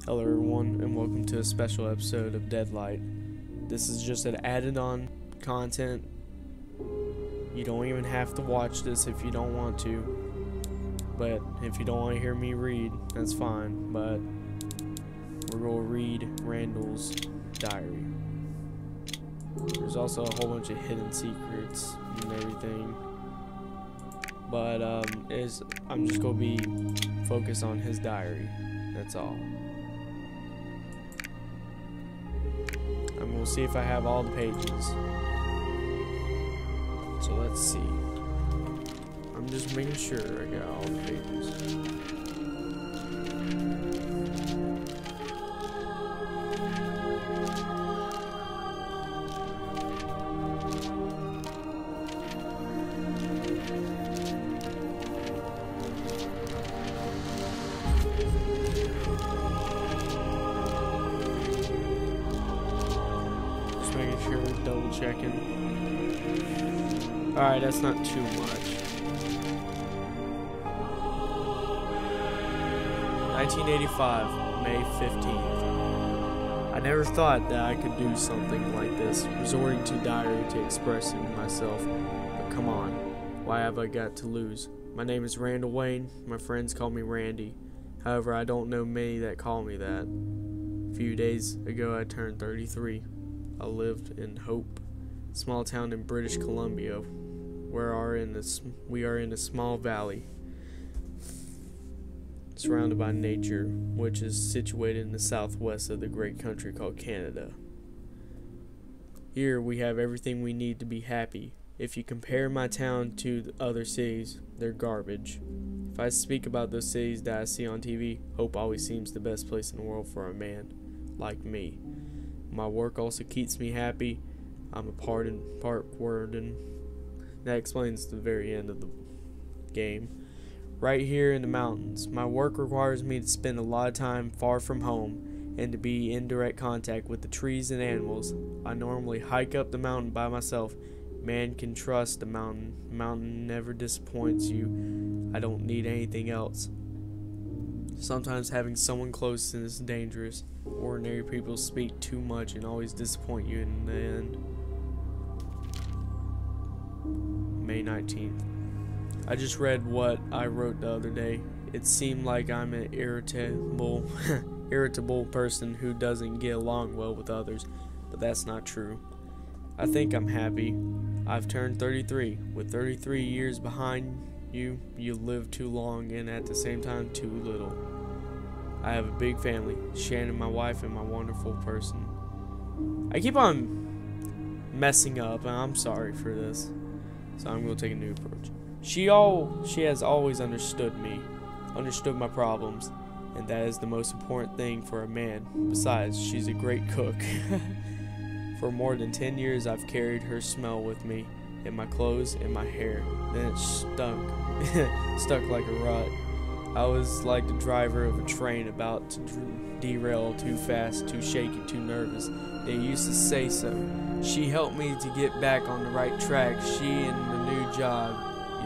Hello everyone, and welcome to a special episode of Deadlight. This is just an added on content. You don't even have to watch this if you don't want to. But if you don't want to hear me read, that's fine. But we're going to read Randall's diary. There's also a whole bunch of hidden secrets and everything. But I'm just going to be focused on his diary. That's all. And we'll see if I have all the pages. So let's see. I'm just making sure I got all the pages. Making sure, double checking. Alright, that's not too much. 1985, May 15th. I never thought that I could do something like this, resorting to diary to expressing myself. But come on, why have I got to lose? My name is Randall Wayne. My friends call me Randy. However, I don't know many that call me that. A few days ago, I turned 33. I lived in Hope, small town in British Columbia, we are in a small valley surrounded by nature, which is situated in the southwest of the great country called Canada. Here we have everything we need to be happy. If you compare my town to the other cities, they're garbage. If I speak about those cities that I see on TV, Hope always seems the best place in the world for a man like me. My work also keeps me happy. I'm a part warden. That explains the very end of the game. Right here in the mountains, my work requires me to spend a lot of time far from home and to be in direct contact with the trees and animals. I normally hike up the mountain by myself. Man can trust the mountain. The mountain never disappoints you. I don't need anything else. Sometimes having someone close is dangerous. Ordinary people speak too much and always disappoint you in the end. May 19th. I just read what I wrote the other day. It seemed like I'm an irritable person who doesn't get along well with others, but that's not true. I think I'm happy. I've turned 33. With 33 years behind you, you live too long and at the same time too little. I have a big family, Shannon, my wife, and my wonderful person. I keep on messing up, and I'm sorry for this. So I'm going to take a new approach. She has always understood me, understood my problems, and that is the most important thing for a man. Besides, she's a great cook. For more than 10 years, I've carried her smell with me, in my clothes and my hair. Then it stuck like a rut. I was like the driver of a train about to derail too fast, too shaky, too nervous. They used to say so. She helped me to get back on the right track. She and the new job,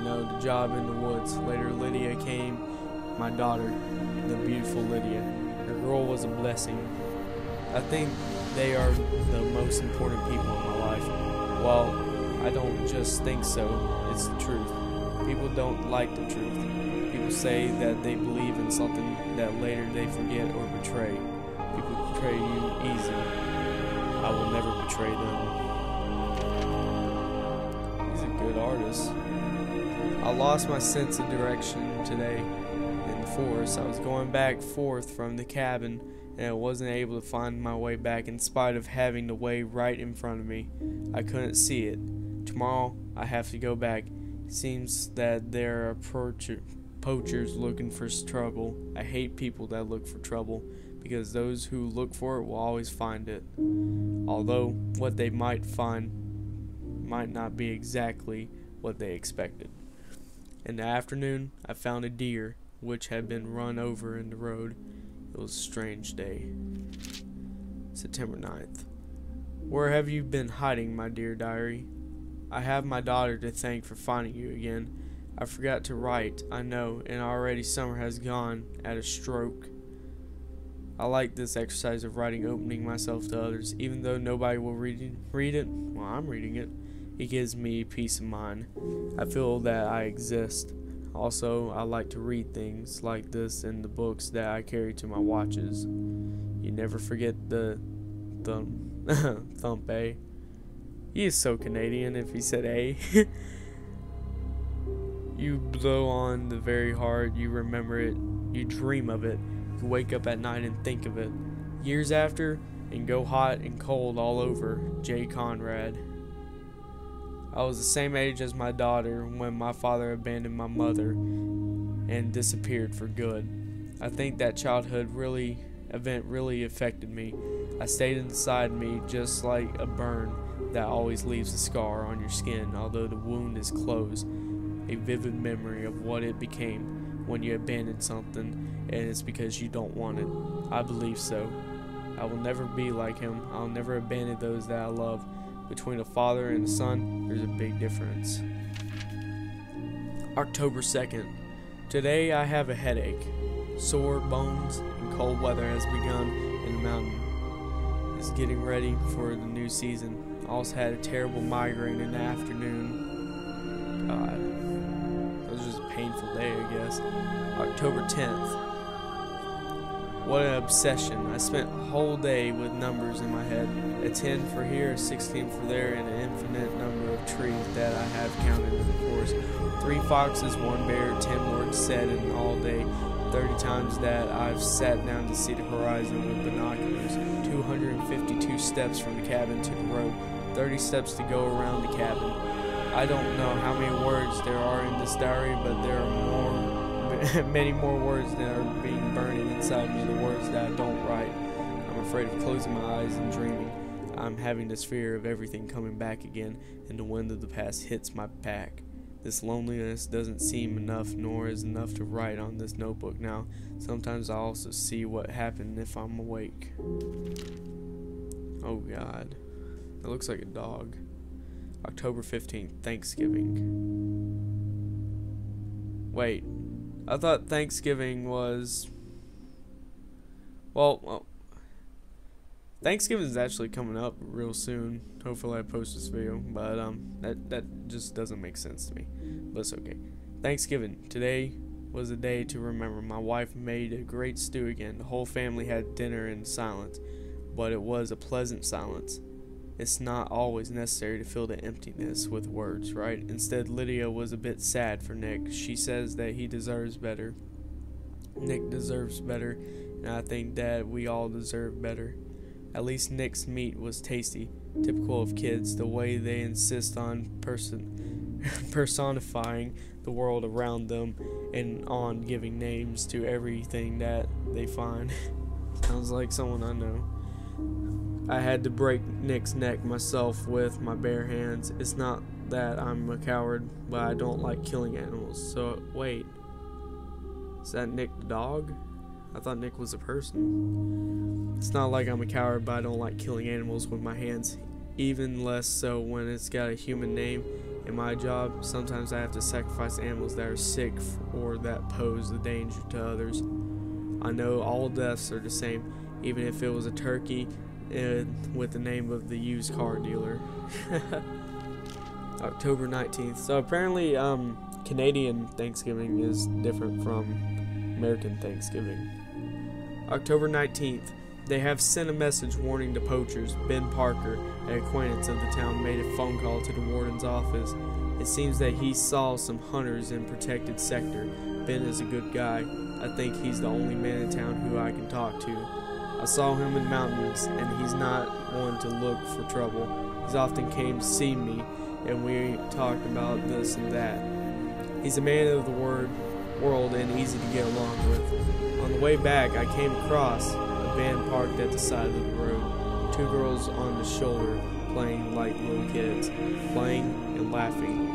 the job in the woods. Later, Lydia came, my daughter, the beautiful Lydia. Her girl was a blessing. I think they are the most important people in my life. Well, I don't just think so, it's the truth. People don't like the truth. People say that they believe in something that later they forget or betray. People betray you easy. I will never betray them. He's a good artist. I lost my sense of direction today in the forest. I was going back forth from the cabin and I wasn't able to find my way back in spite of having the way right in front of me. I couldn't see it. Tomorrow I have to go back. It seems that there are poachers looking for trouble. I hate people that look for trouble because those who look for it will always find it. Although what they might find might not be exactly what they expected. In the afternoon, I found a deer which had been run over in the road. It was a strange day. September 9th. Where have you been hiding, my dear diary? I have my daughter to thank for finding you again. I forgot to write, I know, and already summer has gone at a stroke. I like this exercise of writing, opening myself to others. Even though nobody will read it, well, I'm reading it. It gives me peace of mind. I feel that I exist. Also, I like to read things like this in the books that I carry to my watches. You never forget the thump A. He is so Canadian if he said A. You blow on the very hard, you remember it, you dream of it, you wake up at night and think of it. Years after, and go hot and cold all over. J. Conrad. I was the same age as my daughter when my father abandoned my mother and disappeared for good. I think that childhood event really affected me. I stayed inside me just like a burn that always leaves a scar on your skin, although the wound is closed. A vivid memory of what it became when you abandoned something, and it's because you don't want it. I believe so. I will never be like him. I'll never abandon those that I love. Between a father and a son, there's a big difference. October 2nd. Today I have a headache. Sore bones and cold weather has begun in the mountain. It's getting ready for the new season. I also had a terrible migraine in the afternoon. God. It was just a painful day, I guess. October 10th. What an obsession. I spent a whole day with numbers in my head. A 10 for here, a 16 for there, and an infinite number of trees that I have counted in the course. 3 foxes, 1 bear, 10 words said in all day. 30 times that I've sat down to see the horizon with binoculars. 252 steps from the cabin to the road. 30 steps to go around the cabin. I don't know how many words there are in this diary, but there are many more words that are being burning inside me, the words that I don't write. I'm afraid of closing my eyes and dreaming. I'm having this fear of everything coming back again, and the wind of the past hits my back. This loneliness doesn't seem enough, nor is enough to write on this notebook now. Sometimes I also see what happened if I'm awake. Oh God. It looks like a dog. October 15th, Thanksgiving. Wait. I thought Thanksgiving was... Well, Thanksgiving is actually coming up real soon. Hopefully I post this video, but that just doesn't make sense to me. But it's okay. Thanksgiving. Today was a day to remember. My wife made a great stew again. The whole family had dinner in silence, but it was a pleasant silence. It's not always necessary to fill the emptiness with words, right? Instead, Lydia was a bit sad for Nick. She says that he deserves better. Nick deserves better, and I think that we all deserve better. At least Nick's meat was tasty, typical of kids, the way they insist on personifying the world around them and on giving names to everything that they find. Sounds like someone I know. I had to break Nick's neck myself with my bare hands. It's not that I'm a coward, but I don't like killing animals. So, wait. Is that Nick the dog? I thought Nick was a person. It's not like I'm a coward, but I don't like killing animals with my hands. Even less so when it's got a human name. In my job, sometimes I have to sacrifice animals that are sick or that pose a danger to others. I know all deaths are the same, even if it was a turkey with the name of the used car dealer. October 19th. So apparently Canadian Thanksgiving is different from American Thanksgiving. October 19th. They have sent a message warning to poachers. Ben Parker, an acquaintance of the town, made a phone call to the warden's office. It seems that he saw some hunters in protected sector. Ben is a good guy. I think he's the only man in town who I can talk to. I saw him in mountains, and he's not one to look for trouble. He's often came to see me, and we talked about this and that. He's a man of the world and easy to get along with. On the way back, I came across a van parked at the side of the road. 2 girls on the shoulder playing like little kids, playing and laughing.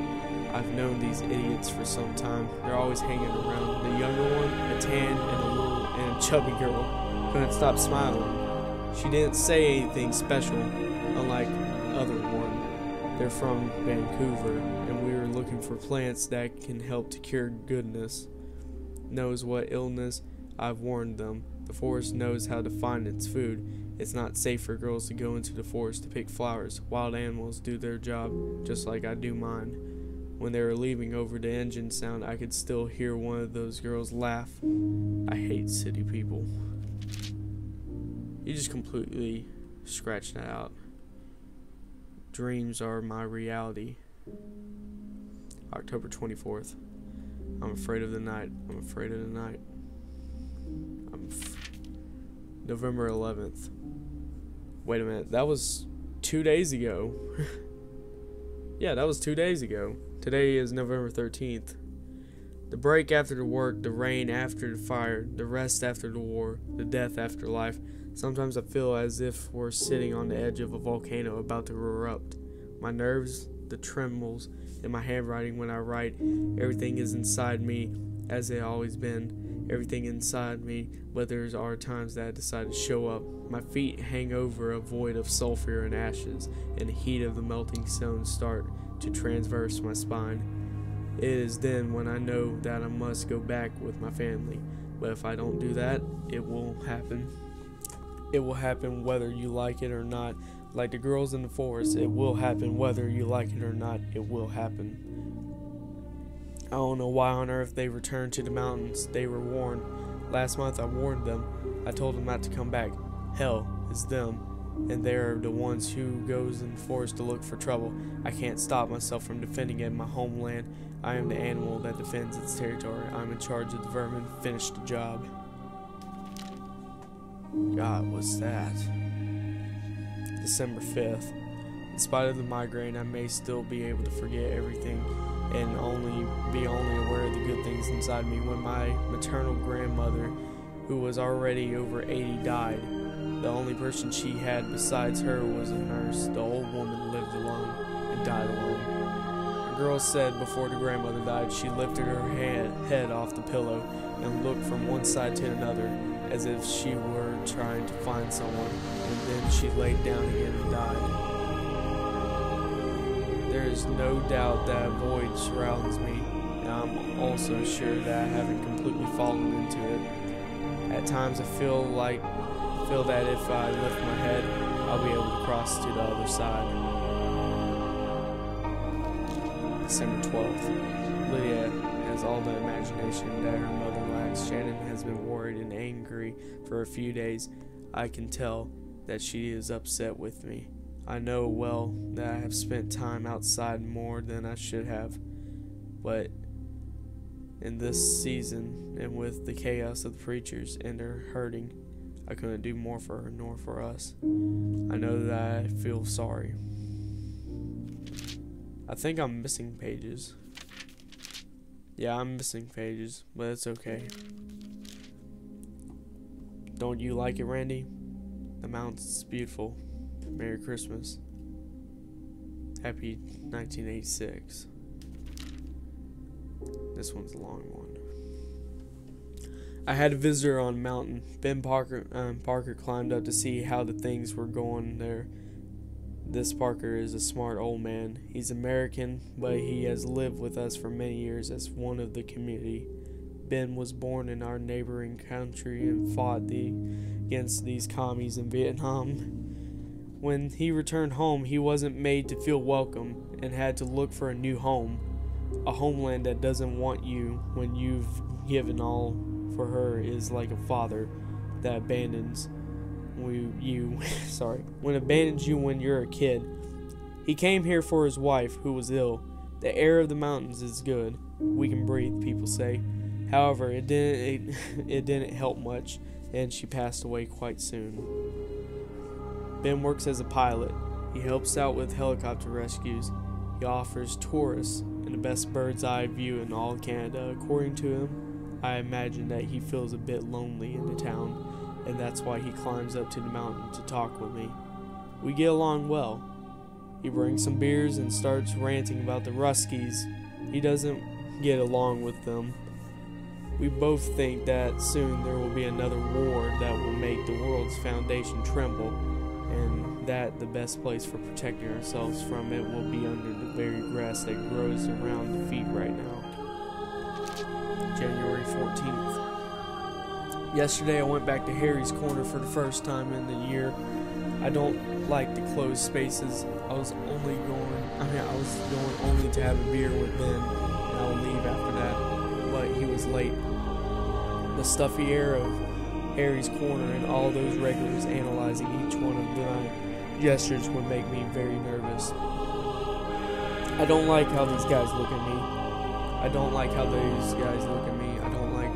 I've known these idiots for some time. They're always hanging around. The younger one, a tan and a chubby girl, couldn't stop smiling. She didn't say anything special, unlike other one. They're from Vancouver, and we were looking for plants that can help to cure goodness. Knows what illness? I've warned them. The forest knows how to find its food. It's not safe for girls to go into the forest to pick flowers. Wild animals do their job just like I do mine. When they were leaving over the engine sound, I could still hear one of those girls laugh. I hate city people. You just completely scratched that out. Dreams are my reality. October 24th. I'm afraid of the night. I'm afraid of the night. November 11th. Wait a minute. That was 2 days ago. Yeah, that was 2 days ago. Today is November 13th. The break after the work, the rain after the fire, the rest after the war, the death after life. Sometimes I feel as if we're sitting on the edge of a volcano about to erupt. My nerves, the trembles in my handwriting when I write, everything is inside me as it always been. Everything inside me, but there are times that I decide to show up. My feet hang over a void of sulfur and ashes, and the heat of the melting stones start to transverse my spine. It is then when I know that I must go back with my family. But if I don't do that, it will happen. It will happen whether you like it or not. Like the girls in the forest, it will happen whether you like it or not. It will happen. I don't know why on earth they returned to the mountains. They were warned. Last month I warned them. I told them not to come back. Hell, it's them. And they're the ones who goes in the forest to look for trouble. I can't stop myself from defending it, my homeland. I am the animal that defends its territory. I'm in charge of the vermin. Finish the job. God, what's that? December 5th. In spite of the migraine, I may still be able to forget everything and be only aware of the good things inside me. When my maternal grandmother, who was already over 80, died, the only person she had besides her was a nurse. The old woman lived alone and died alone. The girl said before the grandmother died, she lifted her head off the pillow and looked from one side to another as if she were trying to find someone, and then she laid down again and died. There is no doubt that a void surrounds me, and I'm also sure that I haven't completely fallen into it. At times I feel that if I lift my head, I'll be able to cross to the other side. December 12th. Lydia has all the imagination that her mother lacks. Shannon has been worried and angry for a few days. I can tell that she is upset with me. I know well that I have spent time outside more than I should have, but in this season and with the chaos of the preachers and their hurting, I couldn't do more for her nor for us. I know that I feel sorry. I think I'm missing pages. Yeah, I'm missing pages, but it's okay. Don't you like it, Randy? The mountain's beautiful. Merry Christmas. Happy 1986. This one's a long one. I had a visitor on mountain. Ben Parker climbed up to see how the things were going there. This Parker is a smart old man. He's American, but he has lived with us for many years as one of the community. Ben was born in our neighboring country and fought against these commies in Vietnam. When he returned home, he wasn't made to feel welcome and had to look for a new home. A homeland that doesn't want you when you've given all for her is like a father that abandons abandons you when you're a kid. He came here for his wife, who was ill. The air of the mountains is good. We can breathe, people say. However, it didn't help much, and she passed away quite soon. Ben works as a pilot. He helps out with helicopter rescues. He offers tourists and the best bird's eye view in all Canada. According to him, I imagine that he feels a bit lonely in the town, and that's why he climbs up to the mountain to talk with me. We get along well. He brings some beers and starts ranting about the Ruskies. He doesn't get along with them. We both think that soon there will be another war that will make the world's foundation tremble, and that the best place for protecting ourselves from it will be under the very grass that grows around the feet right now. January 14th. Yesterday I went back to Harry's Corner for the first time in the year. I don't like the closed spaces. I was going only to have a beer with Ben, and I would leave after that, but he was late. The stuffy air of Harry's Corner and all those regulars analyzing each one of my gestures would make me very nervous. I don't like how these guys look at me. I don't like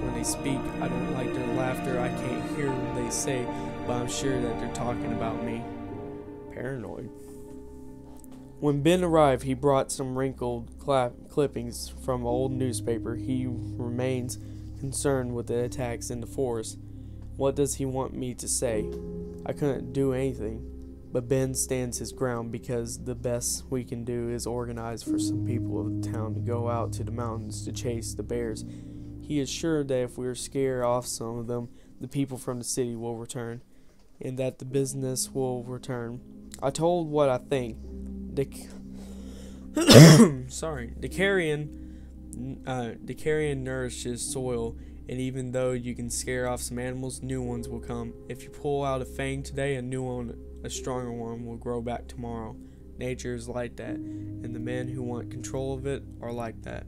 when they speak. I don't like their laughter. I can't hear what they say, but I'm sure that they're talking about me. Paranoid. When Ben arrived, he brought some wrinkled clippings from an old newspaper. He remains concerned with the attacks in the forest. What does he want me to say? I couldn't do anything, but Ben stands his ground because the best we can do is organize for some people of the town to go out to the mountains to chase the bears. He is sure that if we scare off some of them, the people from the city will return, and that the business will return. I told what I think. The carrion nourishes soil, and even though you can scare off some animals, new ones will come. If you pull out a fang today, a new one, a stronger one, will grow back tomorrow. Nature is like that, and the men who want control of it are like that.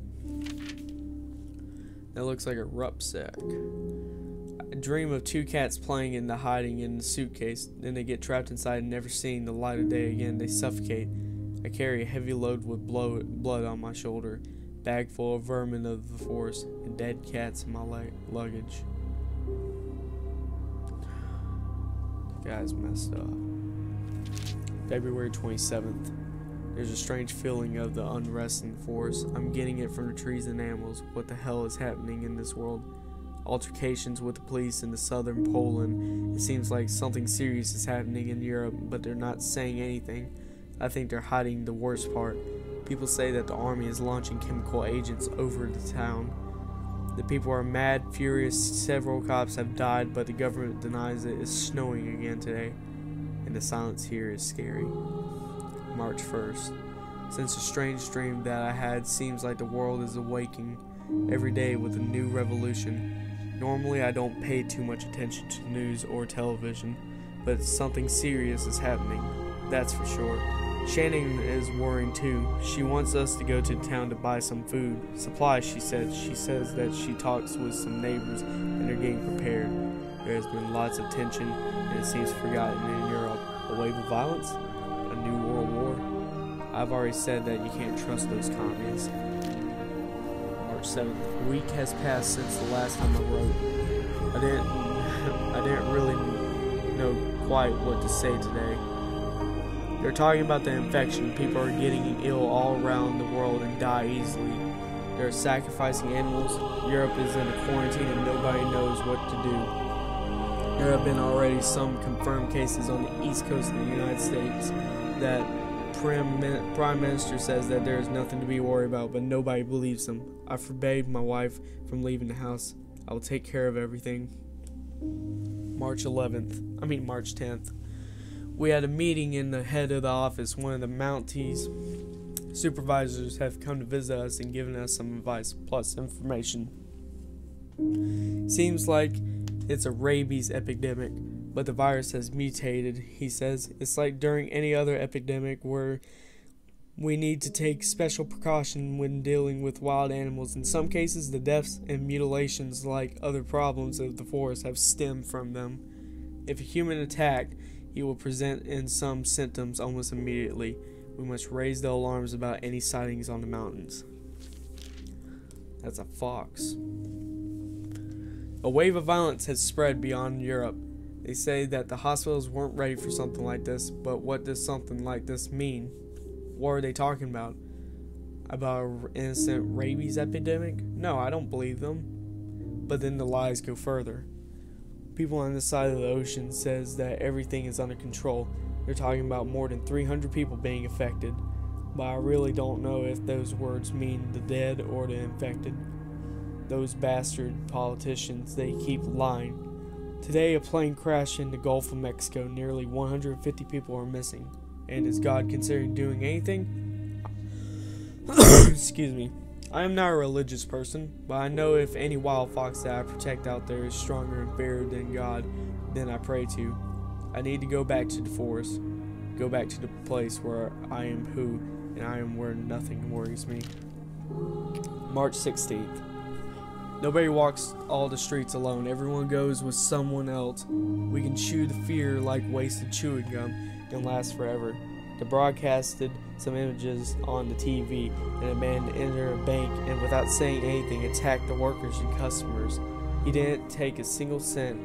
That looks like a rucksack. I dream of two cats playing and hiding in the suitcase. Then they get trapped inside and never seeing the light of day again. They suffocate. I carry a heavy load with blood on my shoulder, bag full of vermin of the forest, and dead cats in my luggage. The guy's messed up. February 27th. There's a strange feeling of the unrest in the forest. I'm getting it from the trees and animals. What the hell is happening in this world? Altercations with the police in the southern Poland. It seems like something serious is happening in Europe, but they're not saying anything. I think they're hiding the worst part. People say that the army is launching chemical agents over the town. The people are mad, furious. Several cops have died, but the government denies it. It's snowing again today, and the silence here is scary. March 1st. Since a strange dream that I had, seems like the world is awaking every day with a new revolution. Normally I don't pay too much attention to news or television, but something serious is happening, that's for sure. Shannon is worrying too. She wants us to go to town to buy some food. Supplies, she said. She says that she talks with some neighbors and they're getting prepared. There has been lots of tension and it seems forgotten in Europe. A wave of violence? A new world war? I've already said that you can't trust those commies. March 7th. A week has passed since the last time I wrote. I didn't really know quite what to say today. They're talking about the infection. People are getting ill all around the world and die easily. They're sacrificing animals. Europe is in a quarantine and nobody knows what to do. There have been already some confirmed cases on the east coast of the United States. That Prime Minister says that there is nothing to be worried about, but nobody believes him. I forbade my wife from leaving the house. I will take care of everything. March 10th. We had a meeting in the head of the office. One of the Mounties supervisors have come to visit us and given us some advice plus information. Seems like it's a rabies epidemic, but the virus has mutated, he says. It's like during any other epidemic where we need to take special precaution when dealing with wild animals. In some cases, the deaths and mutilations, like other problems of the forest, have stemmed from them. If a human attacked, he will present in some symptoms almost immediately. We must raise the alarms about any sightings on the mountains. That's a fox. A wave of violence has spread beyond Europe. They say that the hospitals weren't ready for something like this, but what does something like this mean? What are they talking about? About an innocent rabies epidemic? No, I don't believe them. But then the lies go further. People on this side of the ocean says that everything is under control. They're talking about more than 300 people being affected. But I really don't know if those words mean the dead or the infected. Those bastard politicians, they keep lying. Today, a plane crashed in the Gulf of Mexico. Nearly 150 people are missing. And is God considering doing anything? Excuse me. I am not a religious person, but I know if any wild fox that I protect out there is stronger and fairer than God, then I pray to. I need to go back to the forest, go back to the place where I am who, and I am where nothing worries me. March 16th. Nobody walks all the streets alone. Everyone goes with someone else. We can chew the fear like wasted chewing gum and last forever. They broadcasted some images on the TV, and a man entered a bank and without saying anything attacked the workers and customers. He didn't take a single cent.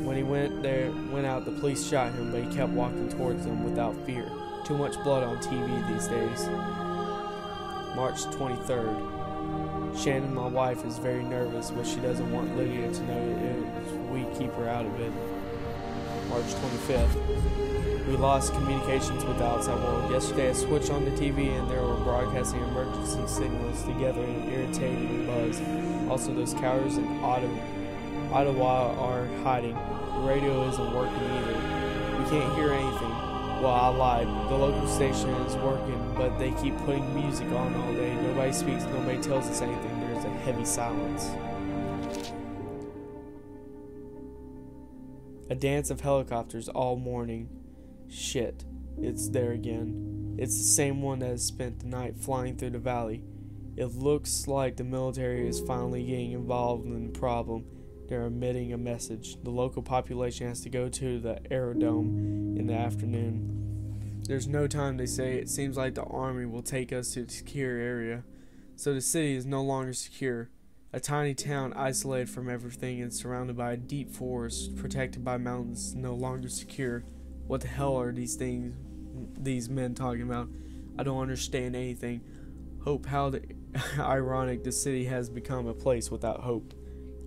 When he went out, the police shot him, but he kept walking towards them without fear. Too much blood on TV these days. March 23rd. Shannon, my wife, is very nervous, but she doesn't want Lydia to know it. We keep her out of it. March 25th. We lost communications with the outside world. Yesterday I switched on the TV and they were broadcasting emergency signals together in an irritating buzz. Also, those cowards in Ottawa are hiding. The radio isn't working either. We can't hear anything. Well, I lied. The local station is working, but they keep putting music on all day. Nobody speaks, nobody tells us anything. There's a heavy silence. A dance of helicopters all morning. Shit, it's there again. It's the same one that has spent the night flying through the valley. It looks like the military is finally getting involved in the problem. They're emitting a message. The local population has to go to the aerodrome in the afternoon. There's no time, they say. It seems like the army will take us to a secure area. So the city is no longer secure. A tiny town isolated from everything and surrounded by a deep forest, protected by mountains, no longer secure. What the hell are these men talking about? I don't understand anything. Hope, how ironic the city has become a place without hope.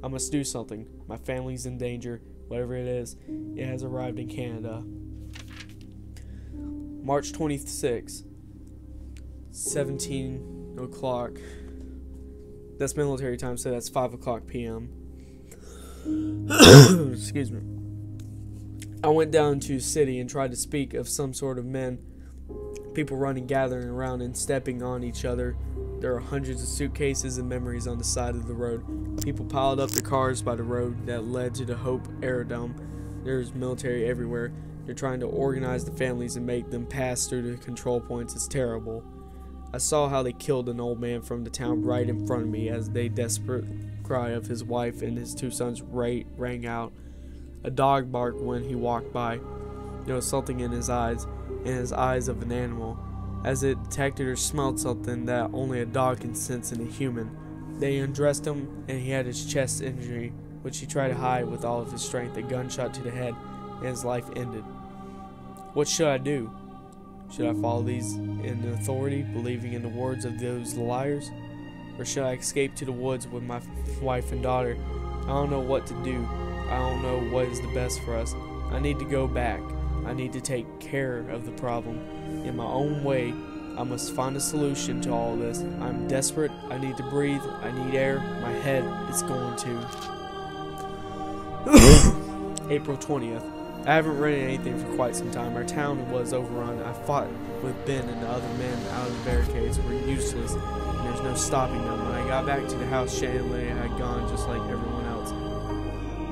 I must do something. My family's in danger. Whatever it is, it has arrived in Canada. March 26th, 17 o'clock. That's military time, so that's 5 o'clock p.m. Excuse me. I went down to the city and tried to speak of some sort of men. People running, gathering around, and stepping on each other. There are hundreds of suitcases and memories on the side of the road. People piled up their cars by the road that led to the Hope Aerodrome. There's military everywhere. They're trying to organize the families and make them pass through the control points. It's terrible. I saw how they killed an old man from the town right in front of me as the desperate cry of his wife and his two sons rang out. A dog barked when he walked by. There was something in his eyes of an animal, as it detected or smelled something that only a dog can sense in a human. They undressed him, and he had his chest injury, which he tried to hide with all of his strength. A gunshot to the head, and his life ended. What should I do? Should I follow these in authority, believing in the words of those liars? Or should I escape to the woods with my wife and daughter? I don't know what to do. I don't know what is the best for us. I need to go back. I need to take care of the problem. In my own way, I must find a solution to all this. I'm desperate. I need to breathe. I need air. My head is going to. April 20th. I haven't read anything for quite some time. Our town was overrun. I fought with Ben and the other men out of the barricades. We're useless, and there's no stopping them. When I got back to the house, Shannon and Lydia had gone just like everyone else.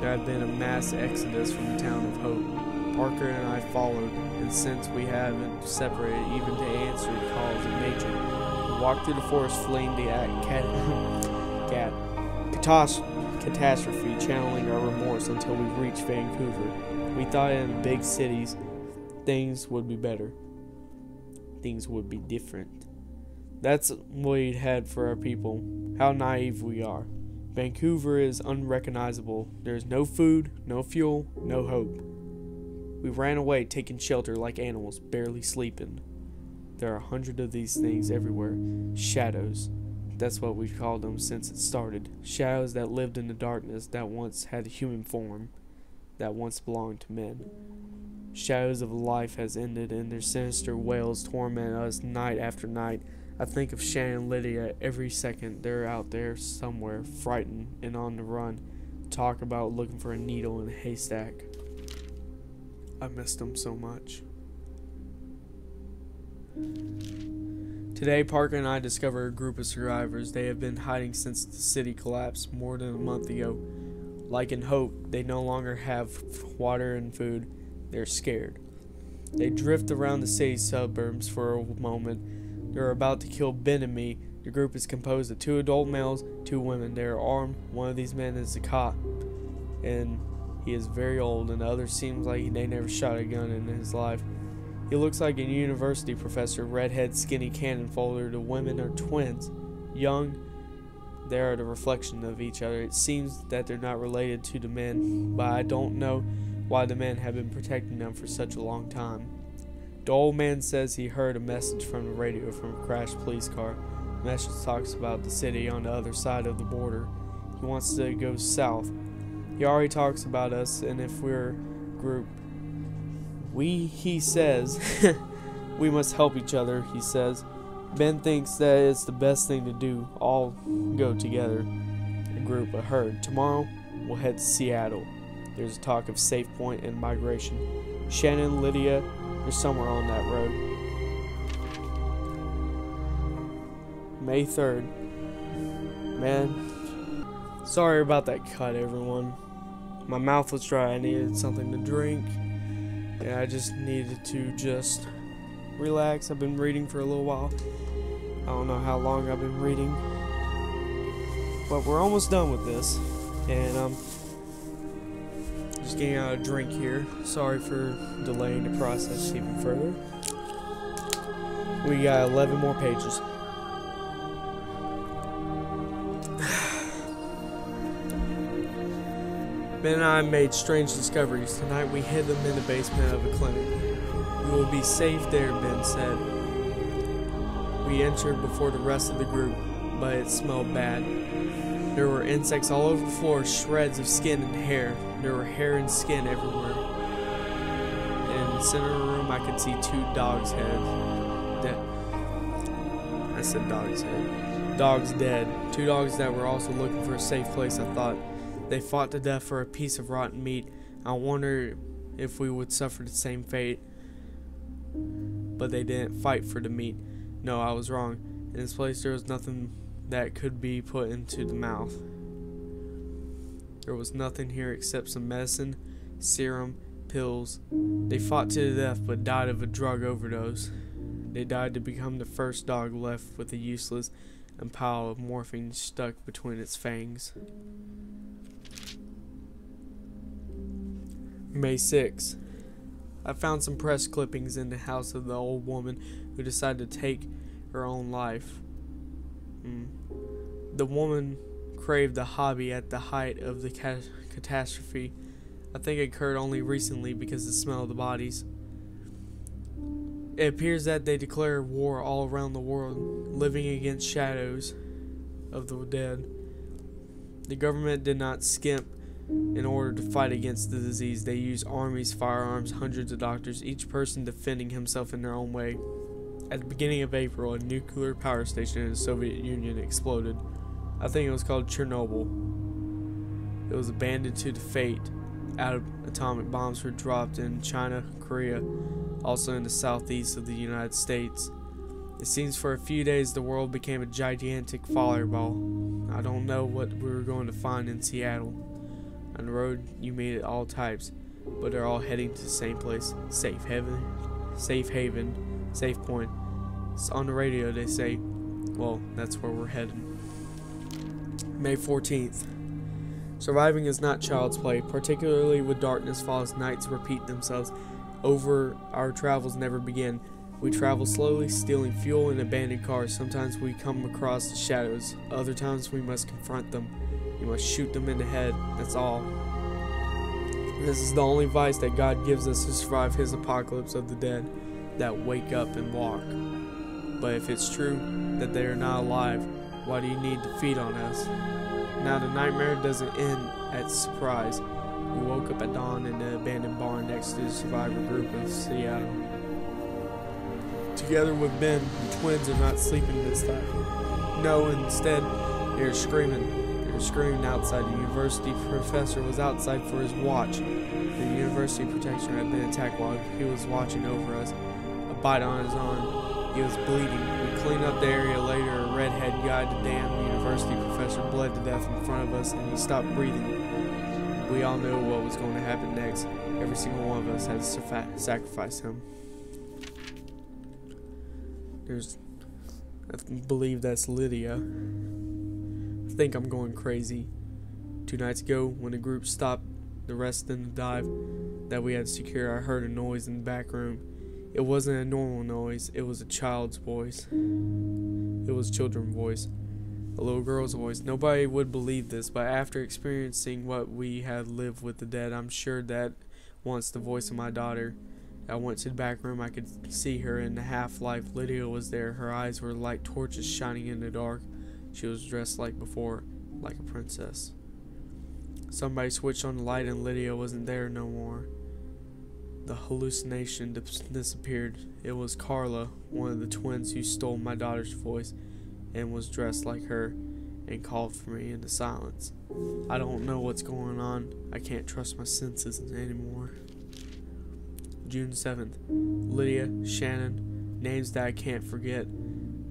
There had been a mass exodus from the town of Hope. Parker and I followed, and since we haven't separated even to answer the calls of nature, we walked through the forest fleeing the catastrophe, channeling our remorse until we reached Vancouver. We thought in big cities things would be better. Things would be different. That's what we'd had for our people. How naive we are. Vancouver is unrecognizable. There's no food, no fuel, no hope. We ran away, taking shelter like animals, barely sleeping. There are 100 of these things everywhere. Shadows. That's what we've called them since it started. Shadows that lived in the darkness, that once had a human form, that once belonged to men. Shadows of life has ended, and their sinister wails torment us night after night. I think of Shannon and Lydia every second. They're out there somewhere, frightened and on the run. Talk about looking for a needle in a haystack. I missed them so much. Today, Parker and I discover a group of survivors. They have been hiding since the city collapsed more than a month ago. Like in Hope, they no longer have water and food. They're scared. They drift around the city suburbs for a moment. They're about to kill Ben and me. The group is composed of 2 adult males, 2 women. They are armed. One of these men is a cop, and he is very old, and the other seems like they never shot a gun in his life. He looks like a university professor, redhead, skinny cannon folder. The women are twins, young. They are the reflection of each other. It seems that they're not related to the men, but I don't know why the men have been protecting them for such a long time. The old man says he heard a message from the radio from a crashed police car. The message talks about the city on the other side of the border. He wants to go south. He already talks about us, and if we're a group, he says, we must help each other, he says. Ben thinks that it's the best thing to do, all go together, a group, a herd. Tomorrow, we'll head to Seattle. There's talk of Safe Point and migration. Shannon, Lydia, they're somewhere on that road. May 3rd. Man, sorry about that cut, everyone. My mouth was dry, I needed something to drink. And I just needed to relax. I've been reading for a little while. I don't know how long I've been reading, but we're almost done with this. And just getting out a drink here. Sorry for delaying the process even further. We got 11 more pages. Ben and I made strange discoveries. Tonight we hid them in the basement of a clinic. We will be safe there, Ben said. We entered before the rest of the group, but it smelled bad. There were insects all over the floor, shreds of skin and hair. There were hair and skin everywhere. And in the center of the room I could see 2 dogs' heads. I said dog's head. Dogs dead. 2 dogs that were also looking for a safe place, I thought. They fought to death for a piece of rotten meat. I wondered if we would suffer the same fate. But they didn't fight for the meat. No, I was wrong. In this place there was nothing that could be put into the mouth. There was nothing here except some medicine, serum, pills. They fought to the death but died of a drug overdose. They died to become the first dog left with a useless pile of morphine stuck between its fangs. May 6. I found some press clippings in the house of the old woman who decided to take her own life. The woman craved a hobby at the height of the catastrophe. I think it occurred only recently because of the smell of the bodies. It appears that they declare war all around the world, living against shadows of the dead. The government did not skimp in order to fight against the disease. They used armies, firearms, hundreds of doctors, each person defending himself in their own way. At the beginning of April, a nuclear power station in the Soviet Union exploded. I think it was called Chernobyl. It was abandoned to the fate. Atomic bombs were dropped in China, Korea, also in the southeast of the United States. It seems for a few days the world became a gigantic fireball. I don't know what we were going to find in Seattle. On the road, you meet all types, but they're all heading to the same place. Safe haven, safe point. It's on the radio, they say. Well, that's where we're heading. May 14th. Surviving is not child's play, particularly with darkness falls, nights repeat themselves. Over our travels never begin. We travel slowly, stealing fuel in abandoned cars. Sometimes we come across the shadows. Other times we must confront them. You must shoot them in the head. That's all. This is the only vice that God gives us to survive his apocalypse of the dead that wake up and walk. But if it's true that they are not alive, why do you need to feed on us? Now the nightmare doesn't end at surprise. We woke up at dawn in the abandoned barn next to the survivor group of Seattle. Together with Ben, the twins are not sleeping this time. No, instead, they're screaming. They're screaming outside. The university professor was outside for his watch. The university protector had been attacked while he was watching over us. A bite on his arm. He was bleeding. We cleaned up the area later. A redhead guy, the damn university professor, bled to death in front of us, and he stopped breathing. We all knew what was going to happen next. Every single one of us had to sacrifice him. I believe that's Lydia. I think I'm going crazy. 2 nights ago, when the group stopped the rest in the dive that we had to secure, I heard a noise in the back room. It wasn't a normal noise, it was a child's voice. It was a children's voice. A little girl's voice. Nobody would believe this, but after experiencing what we had lived with the dead, I'm sure that once the voice of my daughter. I went to the back room. I could see her in the half-life. Lydia was there. Her eyes were like torches shining in the dark. She was dressed like before, like a princess. Somebody switched on the light and Lydia wasn't there no more. The hallucination disappeared. It was Carla, one of the twins who stole my daughter's voice and was dressed like her and called for me into silence. I don't know what's going on. I can't trust my senses anymore. June 7th. Lydia, Shannon, names that I can't forget.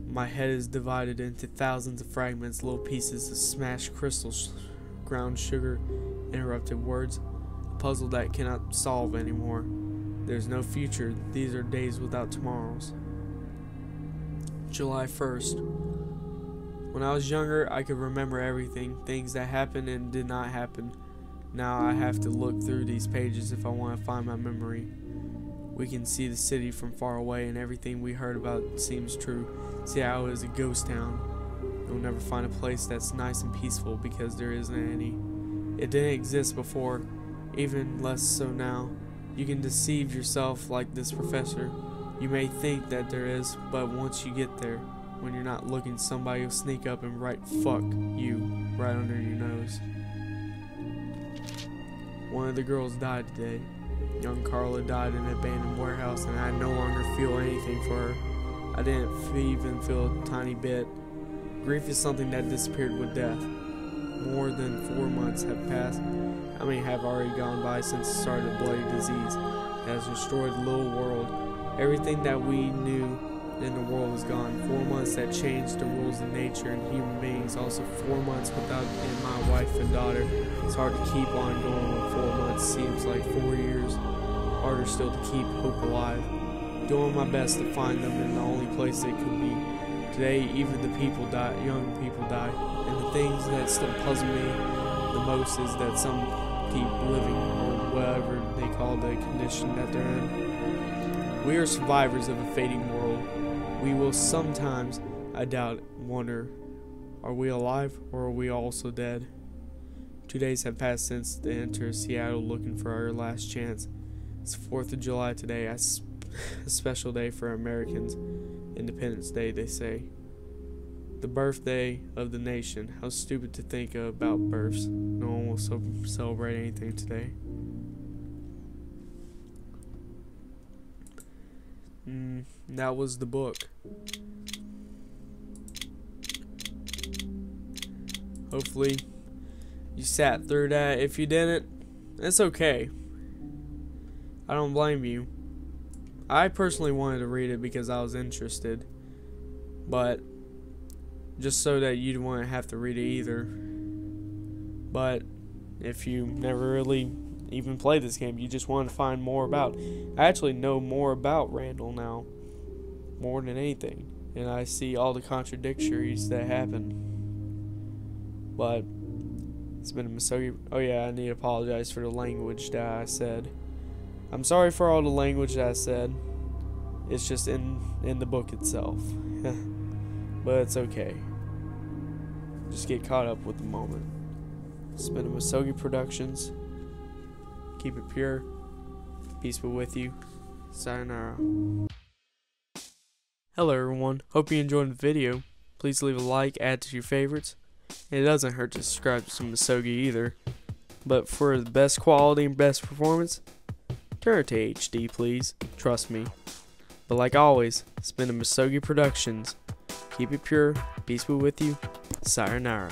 My head is divided into thousands of fragments, little pieces of smashed crystals, ground sugar, interrupted words, a puzzle that cannot solve anymore. There's no future. These are days without tomorrows. July 1st. When I was younger, I could remember everything, things that happened and did not happen. Now I have to look through these pages if I want to find my memory. We can see the city from far away and everything we heard about seems true. Seattle is a ghost town. You'll never find a place that's nice and peaceful because there isn't any. It didn't exist before, even less so now. You can deceive yourself like this professor. You may think that there is, but once you get there, when you're not looking, somebody will sneak up and write "fuck you" right under your nose. One of the girls died today. Young Carla died in an abandoned warehouse, and I no longer feel anything for her. I didn't even feel a tiny bit. Grief is something that disappeared with death. More than 4 months have passed. How many have already gone by since the start of the bloody disease that has destroyed the little world? Everything that we knew in the world is gone. 4 months that changed the rules of nature and human beings. Also 4 months without my wife and daughter. It's hard to keep on going when 4 months seems like 4 years. Harder still to keep hope alive. Doing my best to find them in the only place they could be. Today even the people die, young people die. And the things that still puzzle me the most is that some keep living, or whatever they call the condition that they're in. We are survivors of a fading world. We will sometimes, I doubt, wonder, are we alive or are we also dead? 2 days have passed since they entered Seattle looking for our last chance. It's 4th of July today, a special day for Americans. Independence Day, they say. The birthday of the nation. How stupid to think about births. No one will celebrate anything today. That was the book. Hopefully you sat through that. If you didn't, it's okay. I don't blame you. I personally wanted to read it because I was interested, but just so that you wouldn't have to read it either. But if you never really even played this game, you just want to find more about. I actually know more about Randall now, more than anything, and I see all the contradictories that happen. But it's been a MIsogi. Oh yeah, I need to apologize for the language that I said. I'm sorry for all the language that I said. It's just in the book itself. But it's okay. Just get caught up with the moment. It's been a MIsogi Productions. Keep it pure. Peace be with you. Sayonara. Hello everyone. Hope you enjoyed the video. Please leave a like, add to your favorites. And it doesn't hurt to subscribe to some MIsogi either. But for the best quality and best performance, turn it to HD please. Trust me. But like always, it's been a MIsogi Productions. Keep it pure. Peace be with you. Sayonara.